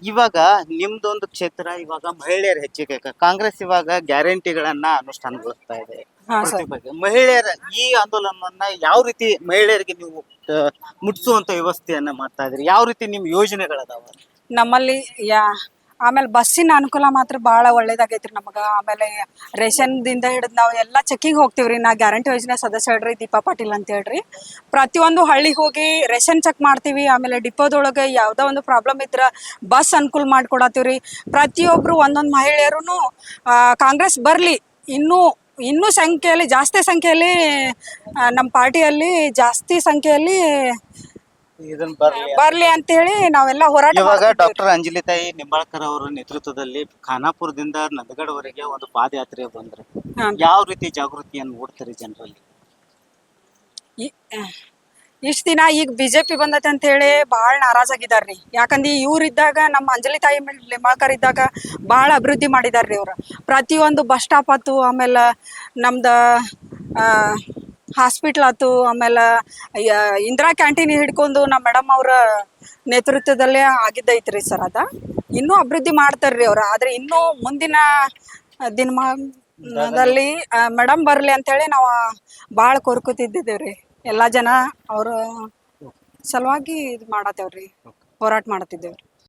ಇವಾಗ ನಿಮ್ದೊಂದು ಕ್ಷೇತ್ರ ಇವಾಗ ಮಹಿಳೆಯರ ಹೆಚ್ಚಿಗೆ ಕಾಂಗ್ರೆಸ್ ಇವಾಗ ಗ್ಯಾರಂಟಿಗಳನ್ನ ಅನುಷ್ಠಾನಗೊಳಿಸ್ತಾ ಇದೆ. ಹಾ ಪ್ರತಿ ಸರ್. ಬಗ್ಗೆ ಮಹಿಳೆಯರ ಈ ಆಂದೋಲನವನ್ನ ಯಾವ ರೀತಿ ಮಹಿಳೆಯರಿಗೆ ನೀವು ಮುಟ್ಸುವಂತ ವ್ಯವಸ್ಥೆಯನ್ನ ಮಾಡ್ತಾ ಇದ್ರಿ? ಯಾವ ರೀತಿ ನಿಮ್ ಯೋಜನೆಗಳದಾವ? ನಮ್ಮಲ್ಲಿ ಆಮೇಲೆ ಬಸ್ಸಿನ ಅನುಕೂಲ ಮಾತ್ರ ಭಾಳ ಒಳ್ಳೇದಾಗೈತ್ರಿ ನಮಗೆ. ಆಮೇಲೆ ರೇಷನ್ದಿಂದ ಹಿಡಿದು ನಾವು ಎಲ್ಲ ಚೆಕ್ಕಿಂಗ್ ಹೋಗ್ತೀವ್ರಿ. ನಾ ಗ್ಯಾರಂಟಿ ಯೋಜನೆ ಸದಸ್ಯ ಹೇಳ್ರಿ ದೀಪಾ ಪಾಟೀಲ್ ಅಂತ ಹೇಳ್ರಿ. ಪ್ರತಿಯೊಂದು ಹಳ್ಳಿಗೆ ಹೋಗಿ ರೇಷನ್ ಚೆಕ್ ಮಾಡ್ತೀವಿ. ಆಮೇಲೆ ಡಿಪೋದೊಳಗೆ ಯಾವುದೋ ಒಂದು ಪ್ರಾಬ್ಲಮ್ ಇದ್ರೆ ಬಸ್ ಅನುಕೂಲ ಮಾಡಿಕೊಡತ್ತೀವ್ರಿ. ಪ್ರತಿಯೊಬ್ಬರು ಒಂದೊಂದು ಮಹಿಳೆಯರು ಕಾಂಗ್ರೆಸ್ ಬರಲಿ, ಇನ್ನೂ ಸಂಖ್ಯೆಯಲ್ಲಿ ಜಾಸ್ತಿ ಸಂಖ್ಯೆಯಲ್ಲಿ ನಮ್ಮ ಪಾರ್ಟಿಯಲ್ಲಿ ಜಾಸ್ತಿ ಸಂಖ್ಯೆಯಲ್ಲಿ ಇದನ್ನ ಬರ್ಲಿ ಬರ್ಲಿ ಅಂತೇಳಿ ನಾವೆಲ್ಲ ಹೋರಾಟ ಇವಾಗ ಮಾಡ್ತಿದ್ದೀವಿ. ಡಾಕ್ಟರ್ ಅಂಜಲಿತಾಯಿ ನಿಂಬಾಳ್ಕರ್ ಅವರ ನೇತೃತ್ವದಲ್ಲಿ ಖಾನಾಪುರದಿಂದ ನಂದಗಡವರೆಗೆ ಒಂದು ಪಾದಯಾತ್ರೆ ಬಂದ್ರೆ ಹಾ. ಯಾವ ರೀತಿ ಜಾಗೃತಿಯನ್ನು ಮೂಡ್ತಾರೆ ಜನರಲ್ಲಿ? ಇಷ್ಟ ದಿನ ಈಗ ಬಿಜೆಪಿ ಬಂದೈತೆ ಅಂತ ಹೇಳಿ ಭಾಳ ನಾರಾಜಾಗಿದಾರ್ರಿ. ಯಾಕಂದ್ರೆ ಇವ್ರಿದ್ದಾಗ ನಮ್ಮ ಅಂಜಲಿ ತಾಯಿ ಲಿಂಬಾಳ್ಕರ್ ಇದ್ದಾಗ ಭಾಳ ಅಭಿವೃದ್ಧಿ ಮಾಡಿದಾರ್ರಿ ಅವ್ರು. ಪ್ರತಿಯೊಂದು ಬಸ್ ಸ್ಟಾಪ್ ಆಯ್ತು, ಆಮೇಲೆ ನಮ್ದು ಹಾಸ್ಪಿಟ್ಲ್ ಆಯ್ತು, ಆಮೇಲೆ ಇಂದಿರಾ ಕ್ಯಾಂಟೀನ್ ಹಿಡ್ಕೊಂಡು ನಮ್ಮ ಮೇಡಮ್ ಅವರ ನೇತೃತ್ವದಲ್ಲೇ ಆಗಿದ್ದೈತ್ರಿ ಸರ್. ಅದ ಇನ್ನೂ ಅಭಿವೃದ್ಧಿ ಮಾಡ್ತಾರ್ರಿ ಅವ್ರು. ಆದರೆ ಇನ್ನೂ ಮುಂದಿನ ದಿನಮಾನದಲ್ಲಿ ಮೇಡಮ್ ಬರಲಿ ಅಂತೇಳಿ ನಾವು ಭಾಳ ಕೋರ್ಕೊತಿದ್ದೇವ್ರಿ. ಎಲ್ಲ ಜನ ಅವ್ರ ಸಲುವಾಗಿ ಇದು ಮಾಡತ್ತೇವ್ರಿ, ಹೋರಾಟ ಮಾಡತ್ತಿದ್ದೇವ್ರಿ.